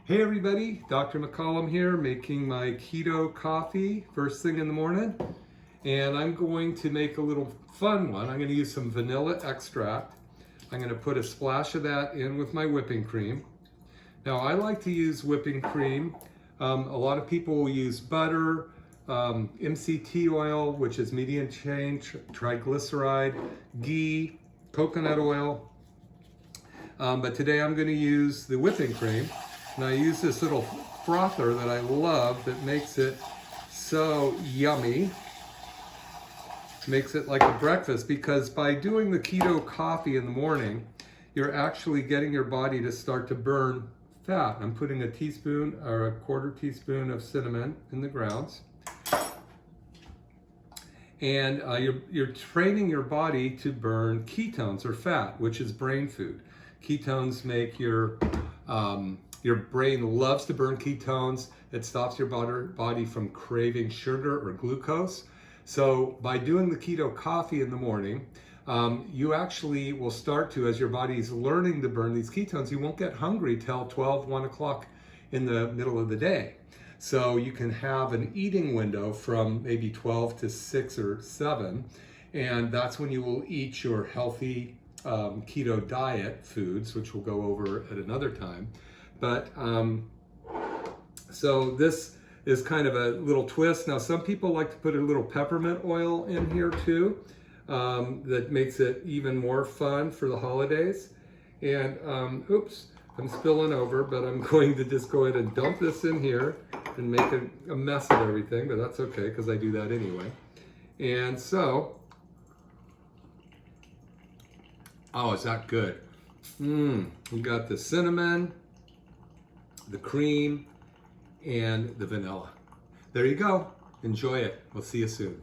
Hey everybody, Dr. McCollum here making my keto coffee first thing in the morning. And I'm going to make a little fun one. I'm going to use some vanilla extract. I'm going to put a splash of that in with my whipping cream. Now I like to use whipping cream. A lot of people will use butter, MCT oil, which is medium chain triglyceride, ghee, coconut oil. But today I'm going to use the whipping cream. And I use this little frother that I love that makes it so yummy. Makes it like a breakfast, because by doing the keto coffee in the morning, you're actually getting your body to start to burn fat. I'm putting a teaspoon or a quarter teaspoon of cinnamon in the grounds. And you're training your body to burn ketones or fat, which is brain food. Ketones make your brain loves to burn ketones. It stops your body from craving sugar or glucose. So by doing the keto coffee in the morning, you actually will start to, as your body's learning to burn these ketones, you won't get hungry till 1 o'clock in the middle of the day. So you can have an eating window from maybe 12 to 6 or 7, and that's when you will eat your healthy keto diet foods, which we'll go over at another time. But so this is kind of a little twist. Now some people like to put a little peppermint oil in here too. That makes it even more fun for the holidays. And oops, I'm spilling over, but I'm going to just go ahead and dump this in here and make a mess of everything, but that's okay because I do that anyway. And so, oh, is that good? We got the cinnamon, the cream, and the vanilla. There you go. Enjoy it. We'll see you soon.